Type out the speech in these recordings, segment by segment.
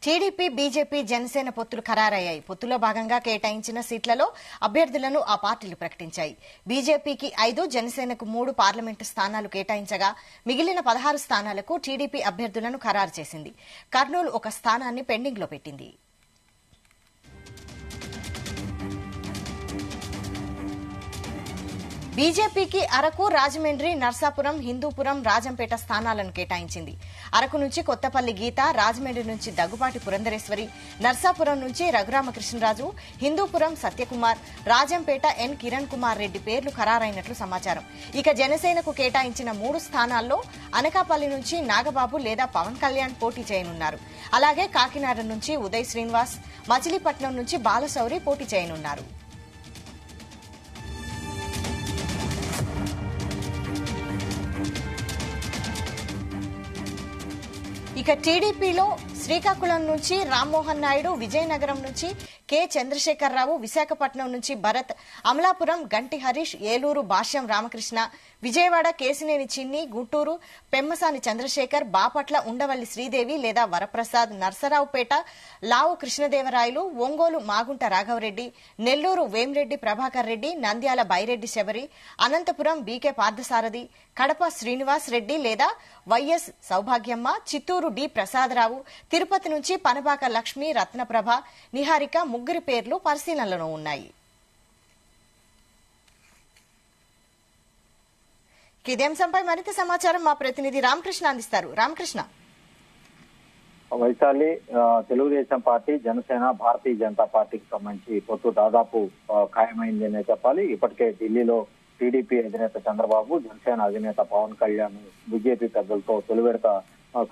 TDP, BJP, Janasena పొత్తులు ఖరారయ్యాయి. పొత్తులో భాగంగా కేటాయించిన సీట్లలో అభ్యర్థులను ఆ పార్టీలు ప్రకటించాయి. బీజేపీకి 5, జనసేనకు 3 పార్లమెంటు స్థానాలు కేటాయించగా మిగిలిన 16 స్థానాలకు టీడీపీ అభ్యర్థులను ఖరారు చేసింది. కర్నూలు ఒక స్థానాన్ని పెండింగ్లో పెట్టింది. బీజేపీకి అరకు, రాజమండ్రి, నర్సాపురం, హిందూపురం, రాజంపేట స్థానాలను కేటాయించింది. అరకు నుంచి కొత్తపల్లి గీత, రాజమండ్రి నుంచి దగ్గుబాటి పురంధరేశ్వరి, నర్సాపురం నుంచి రఘురామకృష్ణరాజు, హిందూపురం సత్యకుమార్, రాజంపేట ఎన్ కిరణ్ కుమార్ రెడ్డి పేర్లు ఖరారైనట్లు సమాచారం. ఇక జనసేనకు కేటాయించిన 3 స్థానాల్లో అనకాపల్లి నుంచి నాగబాబు లేదా పవన్ కళ్యాణ్ పోటీ చేయనున్నారు. అలాగే కాకినాడ నుంచి ఉదయ్ శ్రీనివాస్, మచిలీపట్నం నుంచి బాలశౌరి పోటీ చేయనున్నారు. ఇక టీడీపీలో శ్రీకాకుళం నుంచి రామ్మోహన్ నాయుడు, విజయనగరం నుంచి కె చంద్రశేఖరరావు, విశాఖపట్నం నుంచి భరత్, అమలాపురం గంటి హరీష్, ఏలూరు భాష్యం రామకృష్ణ, విజయవాడ కేసినేని చిన్ని, గుంటూరు పెమ్మసాని చంద్రశేఖర్, బాపట్ల ఉండవల్లి శ్రీదేవి లేదా వరప్రసాద్, నర్సరావుపేట లావు కృష్ణదేవరాయలు, ఒంగోలు మాగుంట రాఘవరెడ్డి, నెల్లూరు వేమిరెడ్డి ప్రభాకర్ రెడ్డి, నంద్యాల బైరెడ్డి శబరి, అనంతపురం బీకే పార్థసారథి, కడప శ్రీనివాస్ రెడ్డి లేదా వైఎస్ సౌభాగ్యమ్మ, చిత్తూరు డి ప్రసాదరావు, తిరుపతి నుంచి పనబాక లక్ష్మి, రత్నప్రభ, నిహారిక ముగ్గురి పేర్లు పరిశీలనలో ఉన్నాయి. ఇదే అంశంపై మరింత సమాచారం మా ప్రతినిధి రామకృష్ణ అందిస్తారు. రామకృష్ణ. వైశాలి, తెలుగుదేశం పార్టీ, జనసేన, భారతీయ జనతా పార్టీకి సంబంధించి పొత్తు దాదాపు ఖాయమైంది అనే చెప్పాలి. ఇప్పటికే ఢిల్లీలో టీడీపీ అధినేత చంద్రబాబు, జనసేన అధినేత పవన్ కళ్యాణ్ బీజేపీ పెద్దలతో తొలి విడత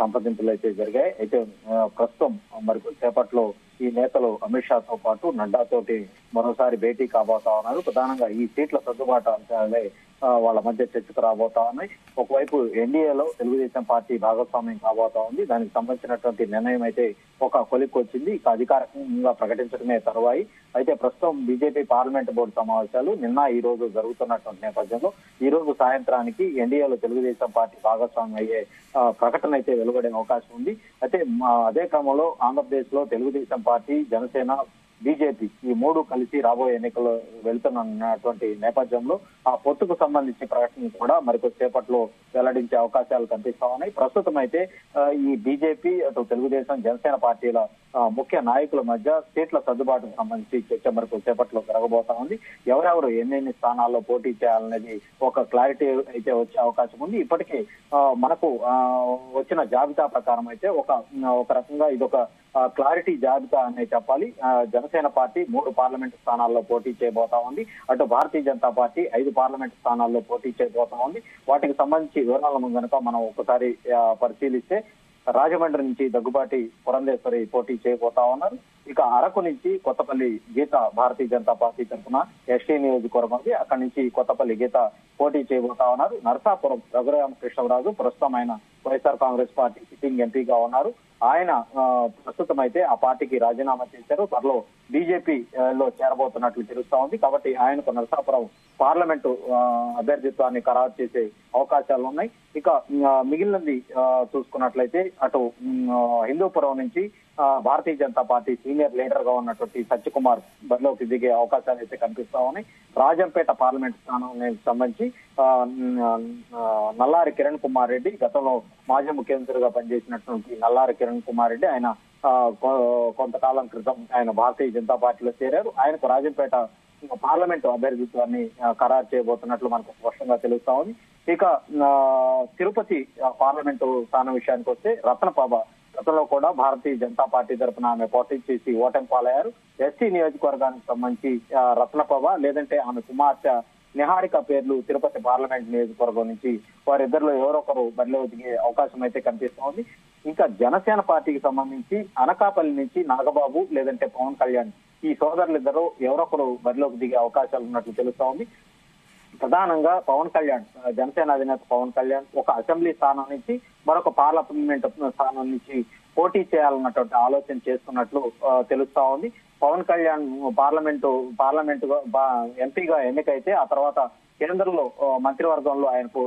సంప్రదింపులు అయితే జరిగాయి. అయితే ప్రస్తుతం మరికొద్దిసేపట్లో ఈ నేతలు అమిత్ షాతో పాటు నడ్డాతోటి మరోసారి భేటీ కాబోతా ఉన్నారు. ప్రధానంగా ఈ సీట్ల సర్దుబాటు అంశాలే వాళ్ళ మధ్య చర్చకు రాబోతా ఉన్నాయి. ఒకవైపు ఎన్డీఏలో తెలుగుదేశం పార్టీ భాగస్వామ్యం కాబోతా ఉంది. దానికి సంబంధించినటువంటి నిర్ణయం అయితే ఒక కొలిక్కి వచ్చింది. ఇక అధికారికంగా ప్రకటించడమే తరువాయి. అయితే ప్రస్తుతం బీజేపీ పార్లమెంట్ బోర్డు సమావేశాలు నిన్న ఈ రోజు జరుగుతున్నటువంటి నేపథ్యంలో ఈ రోజు సాయంత్రానికి ఎన్డీఏలో తెలుగుదేశం పార్టీ భాగస్వామ్యం అయ్యే ప్రకటన అయితే వెలువడే అవకాశం ఉంది. అయితే అదే క్రమంలో ఆంధ్రప్రదేశ్ లో తెలుగుదేశం పార్టీ, జనసేన, బీజేపీ ఈ 3 కలిసి రాబోయే ఎన్నికల్లో వెళుతున్నటువంటి నేపథ్యంలో ఆ పొత్తుకు సంబంధించి ప్రకటన కూడా మరికొద్దిసేపట్లో వెల్లడించే అవకాశాలు కనిపిస్తా ఉన్నాయి. ప్రస్తుతం అయితే ఈ బీజేపీ, అటు తెలుగుదేశం, జనసేన పార్టీల ముఖ్య నాయకుల మధ్య సీట్ల సర్దుబాటుకు సంబంధించి చర్చ మరికొద్దిసేపట్లో జరగబోతా ఉంది. ఎవరెవరు ఎన్నెన్ని స్థానాల్లో పోటీ చేయాలనేది ఒక క్లారిటీ అయితే వచ్చే అవకాశం ఉంది. ఇప్పటికే మనకు వచ్చిన జాబితా ప్రకారం అయితే ఒక రకంగా ఇదొక క్లారిటీ జాబితా అనే చెప్పాలి. జనసేన పార్టీ 3 పార్లమెంటు స్థానాల్లో పోటీ చేయబోతా ఉంది. అటు భారతీయ జనతా పార్టీ 5 పార్లమెంటు స్థానాల్లో పోటీ చేయబోతా ఉంది. వాటికి సంబంధించి వివరాలను కనుక మనం ఒకసారి పరిశీలిస్తే రాజమండ్రి నుంచి దగ్గుబాటి పురంధేశ్వరి పోటీ చేయబోతా ఉన్నారు. ఇక అరకు నుంచి కొత్తపల్లి గీత భారతీయ జనతా పార్టీ తరఫున ఎస్టీ నియోజకవర్గం ఉంది. అక్కడి నుంచి కొత్తపల్లి గీత పోటీ చేయబోతా ఉన్నారు. నరసాపురం రఘురామకృష్ణరాజు ప్రస్తుతం ఆయన వైఎస్ఆర్ కాంగ్రెస్ పార్టీ సిట్టింగ్ ఎంపీగా ఉన్నారు. ఆయన ప్రస్తుతం అయితే ఆ పార్టీకి రాజీనామా చేశారు. త్వరలో బీజేపీ లో చేరబోతున్నట్లు తెలుస్తా ఉంది. కాబట్టి ఆయనకు నరసాపురం పార్లమెంటు అభ్యర్థిత్వాన్ని ఖరారు చేసే అవకాశాలు ఉన్నాయి. ఇక మిగిలినది చూసుకున్నట్లయితే అటు హిందూపురం నుంచి Bharatiya Janata party senior leader గా ఉన్నటువంటి సత్యకుమార్ బరిలోకి దిగే అవకాశాలు అయితే కనిపిస్తా ఉన్నాయి. రాజంపేట పార్లమెంట్ స్థానానికి సంబంధించి నల్లారి కిరణ్ కుమార్ రెడ్డి, గతంలో మాజీ ముఖ్యమంత్రిగా పనిచేసినటువంటి నల్లారి కిరణ్ కుమార్ రెడ్డి, ఆయన కొంతకాలం క్రితం ఆయన భారతీయ జనతా పార్టీలో చేరారు. ఆయనకు రాజంపేట పార్లమెంటు అభ్యర్థిత్వాన్ని ఖరారు చేయబోతున్నట్లు మనకు స్పష్టంగా తెలుస్తా ఉంది. ఇక తిరుపతి పార్లమెంటు స్థానం విషయానికి వస్తే రత్నప్రభ గతంలో కూడా భారతీయ జనతా పార్టీ తరఫున ఆమె పోటీ చేసి ఓటమి పాలయ్యారు. ఎస్టీ నియోజకవర్గానికి సంబంధించి రత్నప్రభ లేదంటే ఆమె కుమార్తె నిహారిక పేర్లు తిరుపతి పార్లమెంట్ నియోజకవర్గం నుంచి వారిద్దరిలో ఎవరొకరు బరిలో దిగే అవకాశం అయితే కనిపిస్తా ఉంది. ఇంకా జనసేన పార్టీకి సంబంధించి అనకాపల్లి నుంచి నాగబాబు లేదంటే పవన్ కళ్యాణ్ ఈ సోదరులిద్దరూ ఎవరొకరు బరిలోకి దిగే అవకాశాలు ఉన్నట్లు తెలుస్తా ఉంది. ప్రధానంగా పవన్ కళ్యాణ్, జనసేన అధినేత పవన్ కళ్యాణ్ ఒక అసెంబ్లీ స్థానం నుంచి మరొక పార్లమెంట్ స్థానం నుంచి పోటీ చేయాలన్నటువంటి ఆలోచన చేస్తున్నట్లు తెలుస్తా ఉంది. పవన్ కళ్యాణ్ పార్లమెంటు ఎంపీగా ఎన్నికైతే ఆ తర్వాత కేంద్రంలో మంత్రివర్గంలో ఆయనకు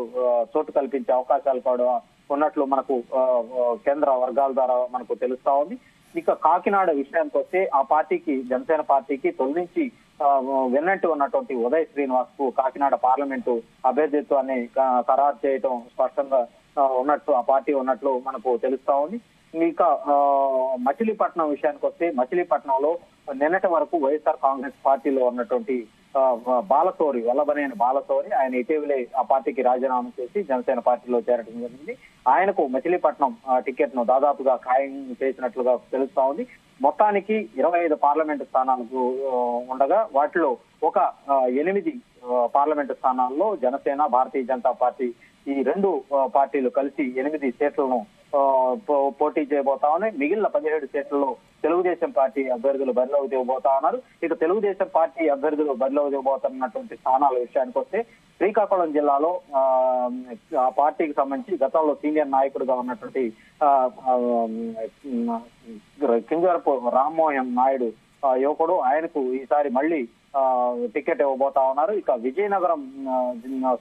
చోటు కల్పించే అవకాశాలు కూడా ఉన్నట్లు మనకు కేంద్ర వర్గాల ద్వారా మనకు తెలుస్తా ఉంది. ఇక కాకినాడ విషయానికి వస్తే ఆ పార్టీకి, జనసేన పార్టీకి తొలి నుంచి వెన్నట్టు ఉన్నటువంటి ఉదయ్ శ్రీనివాస్ కు కాకినాడ పార్లమెంటు అభ్యర్థిత్వాన్ని ఖరారు చేయడం స్పష్టంగా ఉన్నట్లు ఆ పార్టీ ఉన్నట్లు మనకు తెలుస్తా ఉంది. ఇక మచిలీపట్నం విషయానికి వస్తే మచిలీపట్నంలో నిన్నటి వరకు వైఎస్ఆర్ కాంగ్రెస్ పార్టీలో ఉన్నటువంటి బాలశౌరి, వల్లభనేని బాలశౌరి, ఆయన ఇటీవలే ఆ పార్టీకి రాజీనామా చేసి జనసేన పార్టీలో చేరడం జరిగింది. ఆయనకు మచిలీపట్నం టికెట్ ను దాదాపుగా ఖాయం చేసినట్లుగా తెలుస్తా ఉంది. మొత్తానికి 25 పార్లమెంటు స్థానాలకు ఉండగా వాటిలో ఒక 8 పార్లమెంటు స్థానాల్లో జనసేన, భారతీయ జనతా పార్టీ ఈ రెండు పార్టీలు కలిసి 8 సీట్లను పోటీ చేయబోతా ఉన్నాయి. మిగిలిన 17 సీట్లలో తెలుగుదేశం పార్టీ అభ్యర్థులు బరిలోకి దిగబోతా ఉన్నారు. ఇక తెలుగుదేశం పార్టీ అభ్యర్థులు బరిలోకి దిగబోతున్నటువంటి స్థానాల విషయానికి వస్తే శ్రీకాకుళం జిల్లాలో ఆ పార్టీకి సంబంధించి గతంలో సీనియర్ నాయకుడిగా ఉన్నటువంటి కింజరపు రామ్మోహన్ నాయుడు యువకుడు, ఆయనకు ఈసారి మళ్ళీ టికెట్ ఇవ్వబోతా ఉన్నారు. ఇక విజయనగరం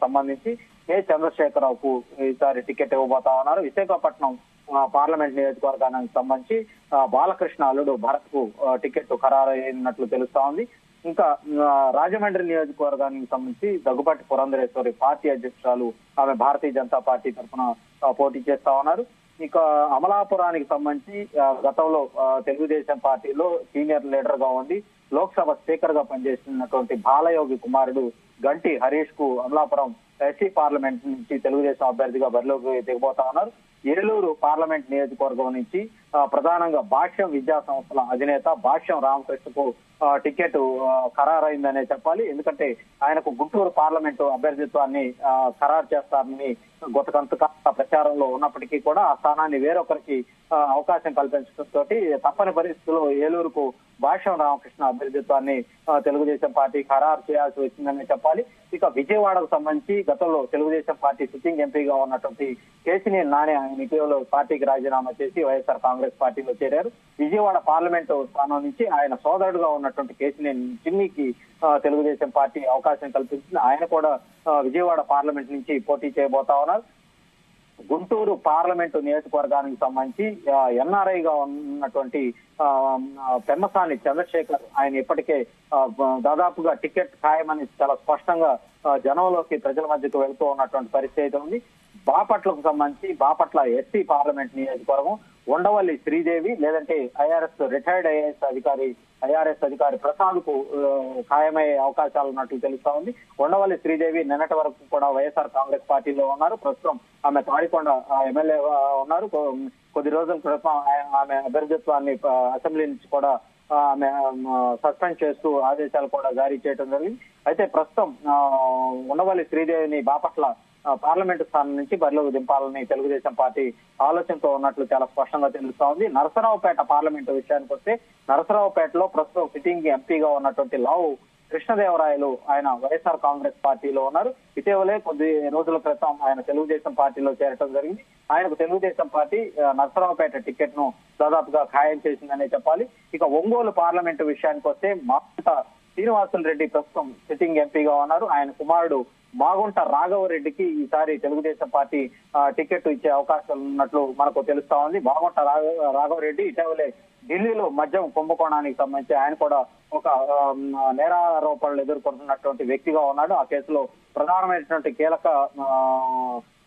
సంబంధించి కె చంద్రశేఖరరావుకు ఈసారి టికెట్ ఇవ్వబోతా ఉన్నారు. విశాఖపట్నం పార్లమెంట్ నియోజకవర్గానికి సంబంధించి బాలకృష్ణ అల్లుడు భరత్ కు టికెట్ ఖరారు అయినట్లు తెలుస్తా ఉంది. ఇంకా రాజమండ్రి నియోజకవర్గానికి సంబంధించి దగ్గుబాటి పురంధరేశ్వరి పార్టీ అధ్యక్షురాలు, ఆమె భారతీయ జనతా పార్టీ తరఫున పోటీ చేస్తా ఉన్నారు. ఇక అమలాపురానికి సంబంధించి గతంలో తెలుగుదేశం పార్టీలో సీనియర్ లీడర్ గా ఉండి లోక్సభ స్పీకర్ గా పనిచేస్తున్నటువంటి బాలయోగి కుమారుడు గంటి హరీష్ కు అమలాపురం ఎస్సీ పార్లమెంట్ నుంచి తెలుగుదేశం అభ్యర్థిగా బరిలోకి దిగబోతా ఉన్నారు. ఏలూరు పార్లమెంట్ నియోజకవర్గం నుంచి ప్రధానంగా భాష్యం విద్యా సంస్థల అధినేత భాష్యం రామకృష్ణకు టికెట్ ఖరారైందనే చెప్పాలి. ఎందుకంటే ఆయనకు గుంటూరు పార్లమెంటు అభ్యర్థిత్వాన్ని ఖరారు చేస్తారని గత కొంతకాల ప్రచారంలో ఉన్నప్పటికీ కూడా ఆ స్థానాన్ని వేరొకరికి అవకాశం కల్పించడంతో తప్పని పరిస్థితుల్లో ఏలూరుకు భాష్యం రామకృష్ణ అభ్యర్థిత్వాన్ని తెలుగుదేశం పార్టీ ఖరారు చేయాల్సి వచ్చిందని చెప్పాలి. ఇక విజయవాడకు సంబంధించి గతంలో తెలుగుదేశం పార్టీ సిట్టింగ్ ఎంపీగా ఉన్నటువంటి కేసినేని నాని ఆయన ఇటీవల పార్టీకి రాజీనామా చేసి వైఎస్ఆర్ కాంగ్రెస్ పార్టీలో చేరారు. విజయవాడ పార్లమెంటు స్థానం నుంచి ఆయన సోదరుడుగా ఉన్నటువంటి కేసినేని చిన్నికి తెలుగుదేశం పార్టీ అవకాశం కల్పించింది. ఆయన కూడా విజయవాడ పార్లమెంట్ నుంచి పోటీ చేయబోతా ఉన్నారు. గుంటూరు పార్లమెంటు నియోజకవర్గానికి సంబంధించి ఎన్ఆర్ఐగా ఉన్నటువంటి పెమ్మసాని చంద్రశేఖర్, ఆయన ఇప్పటికే దాదాపుగా టికెట్ ఖాయమని చాలా స్పష్టంగా జనంలోకి, ప్రజల మధ్యకు వెళ్తూ ఉన్నటువంటి పరిస్థితి ఉంది. బాపట్లకు సంబంధించి బాపట్ల ఎస్సీ పార్లమెంట్ నియోజకవర్గం ఉండవల్లి శ్రీదేవి లేదంటే రిటైర్డ్ ఐఆర్ఎస్ అధికారి ప్రసాద్ కు ఖాయమయ్యే అవకాశాలు ఉన్నట్లు తెలుస్తా ఉంది. ఉండవల్లి శ్రీదేవి నిన్నటి వరకు కూడా వైఎస్ఆర్ కాంగ్రెస్ పార్టీలో ఉన్నారు. ప్రస్తుతం ఆమె తాడికొండ ఎమ్మెల్యే ఉన్నారు. కొద్ది రోజుల క్రితం ఆమె అభ్యర్థిత్వాన్ని అసెంబ్లీ నుంచి కూడా ఆమె సస్పెండ్ చేస్తూ ఆదేశాలు కూడా జారీ చేయడం జరిగింది. అయితే ప్రస్తుతం ఉండవల్లి శ్రీదేవిని బాపట్ల పార్లమెంటు స్థానం నుంచి బరిలోకి దింపాలని తెలుగుదేశం పార్టీ ఆలోచనతో ఉన్నట్లు చాలా స్పష్టంగా తెలుస్తా ఉంది. నరసరావుపేట పార్లమెంటు విషయానికి వస్తే నరసరావుపేటలో ప్రస్తుతం సిట్టింగ్ ఎంపీగా ఉన్నటువంటి లావు కృష్ణదేవరాయలు, ఆయన వైఎస్ఆర్ కాంగ్రెస్ పార్టీలో ఉన్నారు. ఇటీవలే కొద్ది రోజుల క్రితం ఆయన తెలుగుదేశం పార్టీలో చేరటం జరిగింది. ఆయనకు తెలుగుదేశం పార్టీ నరసరావుపేట టికెట్ ను దాదాపుగా ఖాయం చేసిందనే చెప్పాలి. ఇక ఒంగోలు పార్లమెంటు విషయానికి వస్తే మాగుంట శ్రీనివాసులు రెడ్డి ప్రస్తుతం సిట్టింగ్ ఎంపీగా ఉన్నారు. ఆయన కుమారుడు మాగుంట రాఘవరెడ్డికి ఈసారి తెలుగుదేశం పార్టీ టికెట్ ఇచ్చే అవకాశాలు ఉన్నట్లు మనకు తెలుస్తా ఉంది. మాగుంట రాఘవరెడ్డి ఇటీవలే ఢిల్లీలో మద్యం కుంభకోణానికి సంబంధించి ఆయన కూడా ఒక నేరారోపణలు ఎదుర్కొంటున్నటువంటి వ్యక్తిగా ఉన్నాడు. ఆ కేసులో ప్రధానమైనటువంటి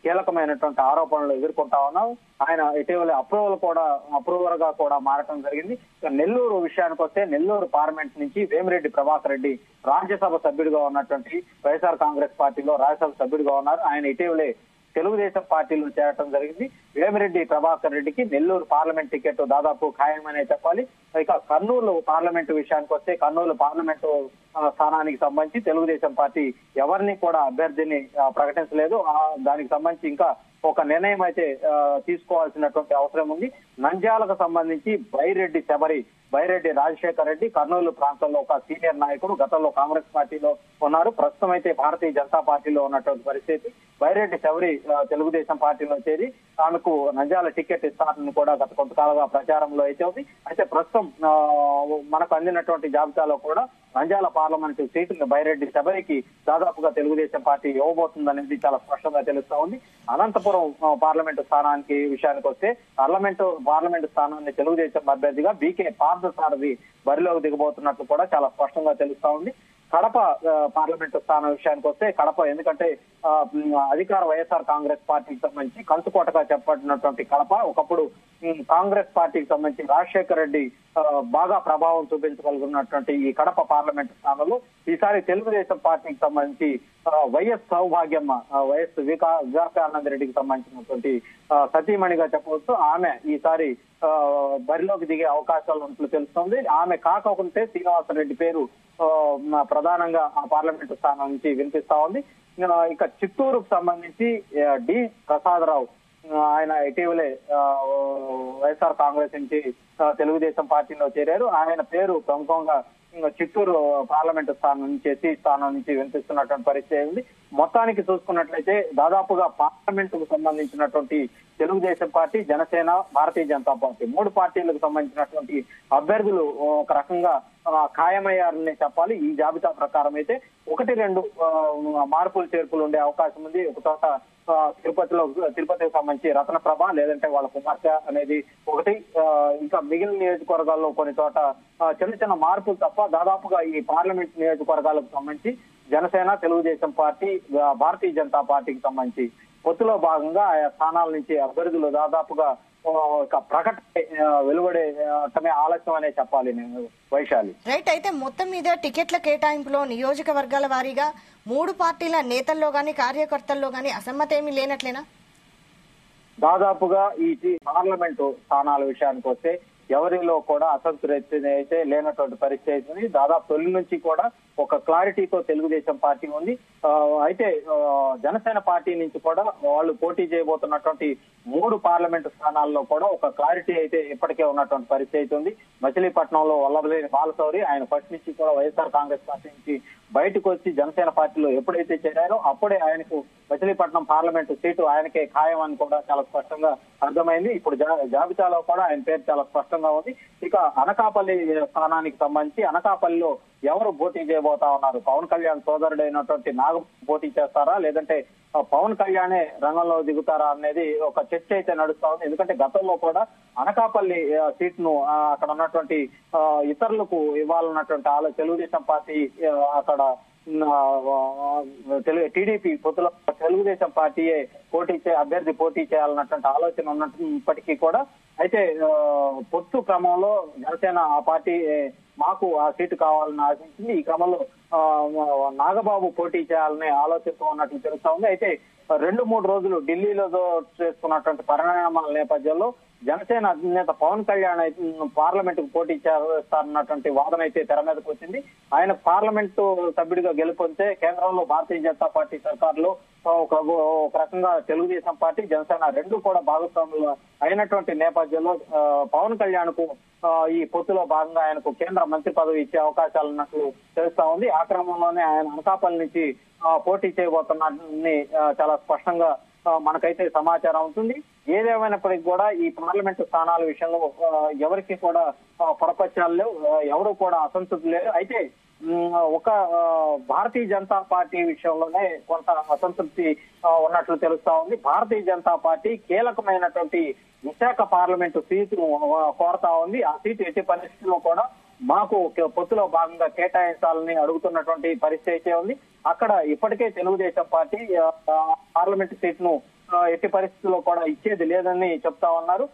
కీలకమైనటువంటి ఆరోపణలు ఎదుర్కొంటా ఉన్నాం. ఆయన ఇటీవల అప్రూవర్ గా కూడా మారటం జరిగింది. నెల్లూరు విషయానికి వస్తే నెల్లూరు పార్లమెంట్ నుంచి వేమిరెడ్డి ప్రభాకర్ రెడ్డి రాజ్యసభ సభ్యుడిగా ఉన్నటువంటి వైఎస్ఆర్ కాంగ్రెస్ పార్టీలో రాజ్యసభ సభ్యుడిగా ఉన్నారు. ఆయన ఇటీవలే తెలుగుదేశం పార్టీలో చేరటం జరిగింది. వేమిరెడ్డి ప్రభాకర్ రెడ్డికి నెల్లూరు పార్లమెంట్ టికెట్ దాదాపు ఖాయమనే చెప్పాలి. ఇక కర్నూలు పార్లమెంటు విషయానికి వస్తే కర్నూలు పార్లమెంటు స్థానానికి సంబంధించి తెలుగుదేశం పార్టీ ఎవరిని కూడా అభ్యర్థిని ప్రకటించలేదు. దానికి సంబంధించి ఇంకా ఒక నిర్ణయం అయితే తీసుకోవాల్సినటువంటి అవసరం ఉంది. నంద్యాలకు సంబంధించి బైరెడ్డి రాజశేఖర్ రెడ్డి కర్నూలు ప్రాంతంలో ఒక సీనియర్ నాయకుడు, గతంలో కాంగ్రెస్ పార్టీలో ఉన్నారు. ప్రస్తుతం అయితే భారతీయ జనతా పార్టీలో ఉన్నటువంటి పరిస్థితి. బైరెడ్డి శబరి తెలుగుదేశం పార్టీలో చేరి ఆమెకు నంద్యాల టికెట్ ఇస్తారని కూడా గత కొంతకాలంగా ప్రచారంలో అయితే ఉంది. అయితే ప్రస్తుతం మనకు అందినటువంటి జాబితాలో కూడా నంద్యాల పార్లమెంటు సీటుని బైరెడ్డి శబరికి దాదాపుగా తెలుగుదేశం పార్టీ ఇవ్వబోతుందనేది చాలా స్పష్టంగా తెలుస్తా ఉంది. అనంతపురం పార్లమెంటు స్థానానికి విషయానికి వస్తే పార్లమెంటు స్థానాన్ని తెలుగుదేశం అభ్యర్థిగా బీకే పార్థసారథి బరిలోకి దిగబోతున్నట్లు కూడా చాలా స్పష్టంగా తెలుస్తా ఉంది. కడప పార్లమెంటు స్థానం విషయానికి వస్తే కడప ఎందుకంటే అధికార వైఎస్ఆర్ కాంగ్రెస్ పార్టీకి సంబంధించి కంచుకోటగా చెప్పబడినటువంటి కడప ఒకప్పుడు కాంగ్రెస్ పార్టీకి సంబంధించి రాజశేఖర రెడ్డి బాగా ప్రభావం చూపించగలిగినటువంటి ఈ కడప పార్లమెంటు స్థానంలో ఈసారి తెలుగుదేశం పార్టీకి సంబంధించి వైఎస్ సౌభాగ్యమ్మ వైఎస్ వివేకానంద రెడ్డికి సంబంధించినటువంటి సతీమణిగా చెప్పవచ్చు. ఆమె ఈసారి బరిలోకి దిగే అవకాశాలు ఉన్నట్లు తెలుస్తోంది. ఆమె కాకుంటే శ్రీనివాసరెడ్డి పేరు ప్రధానంగా ఆ పార్లమెంటు స్థానం నుంచి వినిపిస్తా ఉంది. ఇక చిత్తూరుకు సంబంధించి డి ప్రసాదరావు ఆయన ఇటీవలే వైఎస్ఆర్ కాంగ్రెస్ నుంచి తెలుగుదేశం పార్టీలో చేరారు. ఆయన పేరు ప్రముఖంగా చిత్తూరు పార్లమెంటు స్థానం నుంచి వినిపిస్తున్నటువంటి పరిస్థితి ఉంది. మొత్తానికి చూసుకున్నట్లయితే దాదాపుగా పార్లమెంటుకు సంబంధించినటువంటి తెలుగుదేశం పార్టీ, జనసేన, భారతీయ జనతా పార్టీ 3 పార్టీలకు సంబంధించినటువంటి అభ్యర్థులు ఒక రకంగా ఖాయమయ్యారని చెప్పాలి. ఈ జాబితా ప్రకారం అయితే 1-2 మార్పులు చేర్పులు ఉండే అవకాశం ఉంది. ఒక చోట తిరుపతికి సంబంధించి రత్నప్రభ లేదంటే వాళ్ళ కుమార్తె అనేది ఒకటి, ఇంకా మిగిలిన నియోజకవర్గాల్లో కొన్ని చోట చిన్న మార్పులు తప్ప దాదాపుగా ఈ పార్లమెంట్ నియోజకవర్గాలకు సంబంధించి జనసేన, తెలుగుదేశం పార్టీ, భారతీయ జనతా పార్టీకి సంబంధించి పొత్తులో భాగంగా ఆయా స్థానాల నుంచి అభ్యర్థులు దాదాపుగా ప్రకటన వెలువడేటమే ఆలస్యం అనే చెప్పాలి నేను వైశాలి. రైట్. అయితే మొత్తం మీద టికెట్ల కేటాయింపులో నియోజకవర్గాల వారీగా 3 పార్టీల నేతల్లో గాని కార్యకర్తల్లో గాని అసమ్మతి ఏమీ లేనట్లేనా? దాదాపుగా ఈ పార్లమెంటు స్థానాల విషయానికి వస్తే ఎవరిలో కూడా అసంతృప్తి అయితే లేనటువంటి పరిస్థితి ఉంది. దాదాపు తొలి నుంచి కూడా ఒక క్లారిటీతో తెలుగుదేశం పార్టీ ఉంది. అయితే జనసేన పార్టీ నుంచి కూడా వాళ్ళు పోటీ చేయబోతున్నటువంటి 3 పార్లమెంటు స్థానాల్లో కూడా ఒక క్లారిటీ అయితే ఇప్పటికే ఉన్నటువంటి పరిస్థితి ఉంది. మచిలీపట్నంలో వల్లభనేని బాలశౌరి ఆయన ఫస్ట్ నుంచి కూడా వైఎస్ఆర్ కాంగ్రెస్ పార్టీ నుంచి బయటకు వచ్చి జనసేన పార్టీలో ఎప్పుడైతే చేరారో అప్పుడే ఆయనకు మచిలీపట్నం పార్లమెంటు సీటు ఆయనకే ఖాయం అని కూడా చాలా స్పష్టంగా అర్థమైంది. ఇప్పుడు జాబితాలో కూడా ఆయన పేరు చాలా స్పష్టంగా ఉంది. ఇక అనకాపల్లి స్థానానికి సంబంధించి అనకాపల్లిలో ఎవరు పోటీ చేయబోతా ఉన్నారు? పవన్ కళ్యాణ్ సోదరుడైనటువంటి నాగ పోటీ చేస్తారా లేదంటే పవన్ కళ్యాణే రంగంలో దిగుతారా అనేది ఒక చర్చ అయితే నడుస్తా ఉంది. ఎందుకంటే గతంలో కూడా అనకాపల్లి సీట్ను అక్కడ ఉన్నటువంటి ఇతరులకు ఇవ్వాలన్నటువంటి తెలుగుదేశం పార్టీ అక్కడ టీడీపీ పొత్తులో తెలుగుదేశం పార్టీయే అభ్యర్థి పోటీ చేయాలన్నటువంటి ఆలోచన ఉన్నప్పటికీ కూడా అయితే పొత్తు క్రమంలో జనసేన ఆ పార్టీ మాకు ఆ సీటు కావాలని ఆశించింది. ఈ క్రమంలో నాగబాబు పోటీ చేయాలని ఆలోచిస్తూ ఉన్నట్లు తెలుస్తా ఉంది. అయితే 2-3 రోజులు ఢిల్లీలో చేసుకున్నటువంటి పరిణామాల నేపథ్యంలో జనసేన అధినేత పవన్ కళ్యాణ్ పార్లమెంటుకు పోటీ చేస్తారన్నటువంటి వాదన అయితే తెర మీదకు వచ్చింది. ఆయన పార్లమెంటు సభ్యుడిగా గెలుపొందితే కేంద్రంలో భారతీయ జనతా పార్టీ సర్కారులో ఒక రకంగా తెలుగుదేశం పార్టీ, జనసేన 2 కూడా భాగస్వాములు అయినటువంటి నేపథ్యంలో పవన్ కళ్యాణ్ కు ఈ పొత్తులో భాగంగా ఆయనకు కేంద్ర మంత్రి పదవి ఇచ్చే అవకాశాలు ఉన్నట్లు తెలుస్తా ఉంది. ఆ క్రమంలోనే ఆయన అనకాపల్లి నుంచి పోటీ చేయబోతున్నారని చాలా స్పష్టంగా మనకైతే సమాచారం ఉంటుంది. ఏదేమైనప్పటికీ కూడా ఈ పార్లమెంటు స్థానాల విషయంలో ఎవరికి కూడా పొరపచ్చాలు లేవు, ఎవరు కూడా అసంతృప్తి లేరు. అయితే ఒక భారతీయ జనతా పార్టీ విషయంలోనే కొంత అసంతృప్తి ఉన్నట్లు తెలుస్తా ఉంది. భారతీయ జనతా పార్టీ కీలకమైనటువంటి విశాఖ పార్లమెంటు సీటును కోరుతా ఉంది. ఆ సీటు ఎట్టి పరిస్థితుల్లో కూడా మాకు పొత్తులో భాగంగా కేటాయించాలని అడుగుతున్నటువంటి పరిస్థితి ఉంది. అక్కడ ఇప్పటికే తెలుగుదేశం పార్టీ పార్లమెంటు సీటును ఎట్టి పరిస్థితుల్లో కూడా ఇచ్చేది లేదని చెప్తా ఉన్నారు.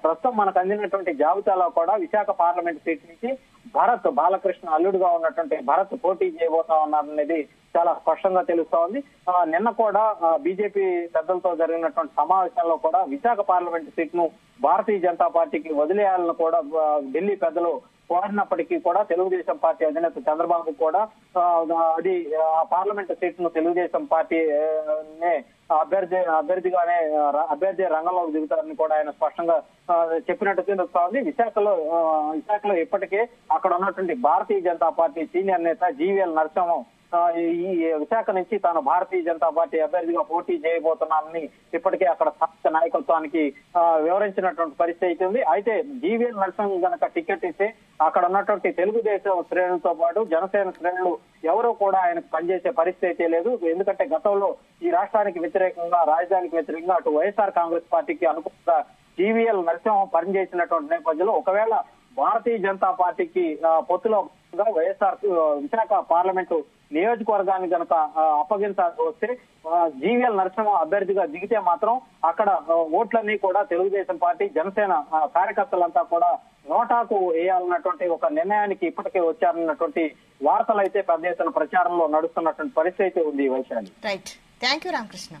ప్రస్తుతం మనకు అందినటువంటి జాబితాలో కూడా విశాఖ పార్లమెంట్ సీట్ నుంచి భరత్ బాలకృష్ణ అల్లుడుగా ఉన్నటువంటి భరత్ పోటీ చేయబోతా ఉన్నారనేది చాలా స్పష్టంగా తెలుస్తా ఉంది. నిన్న కూడా బీజేపీ పెద్దలతో జరిగినటువంటి సమావేశంలో కూడా విశాఖ పార్లమెంట్ సీట్ ను భారతీయ జనతా పార్టీకి వదిలేయాలని కూడా ఢిల్లీ పెద్దలు కోరినప్పటికీ కూడా తెలుగుదేశం పార్టీ అధినేత చంద్రబాబు కూడా అది ఆ పార్లమెంట్ సీట్ ను తెలుగుదేశం పార్టీ అభ్యర్థి రంగంలోకి దిగుతారని కూడా ఆయన స్పష్టంగా చెప్పినట్టు తెలుస్తా ఉంది. విశాఖలో ఇప్పటికే అక్కడ ఉన్నటువంటి భారతీయ జనతా పార్టీ సీనియర్ నేత జీవీఎల్ నరసింహం ఈ విశాఖ నుంచి తాను భారతీయ జనతా పార్టీ అభ్యర్థిగా పోటీ చేయబోతున్నానని ఇప్పటికే అక్కడ స్థానిక నాయకత్వానికి వివరించినటువంటి పరిస్థితి ఉంది. అయితే జీవీఎల్ నరసింహ గనక టికెట్ ఇస్తే అక్కడ ఉన్నటువంటి తెలుగుదేశం శ్రేణులతో పాటు జనసేన శ్రేణులు ఎవరూ కూడా ఆయనకు పనిచేసే పరిస్థితి లేదు. ఎందుకంటే గతంలో ఈ రాష్ట్రానికి వ్యతిరేకంగా, రాజధానికి వ్యతిరేకంగా అటు వైఎస్ఆర్ కాంగ్రెస్ పార్టీకి అనుకూలంగా జీవీఎల్ నరసింహం పనిచేసినటువంటి నేపథ్యంలో ఒకవేళ భారతీయ జనతా పార్టీకి పొత్తులో వైఎస్ఆర్ విశాఖ పార్లమెంటు నియోజకవర్గాన్ని కనుక అప్పగించాల్సి వస్తే జీవీఎల్ నరసింహ అభ్యర్థిగా దిగితే మాత్రం అక్కడ ఓట్లన్నీ కూడా తెలుగుదేశం పార్టీ, జనసేన కార్యకర్తలంతా కూడా నోటాకు వేయాలన్నటువంటి ఒక నిర్ణయానికి ఇప్పటికే వచ్చారన్నటువంటి వార్తలు అయితే పెద్ద ఎత్తున ప్రచారంలో నడుస్తున్నటువంటి పరిస్థితి ఉంది. Vaishali. Right, thank you Ramakrishna.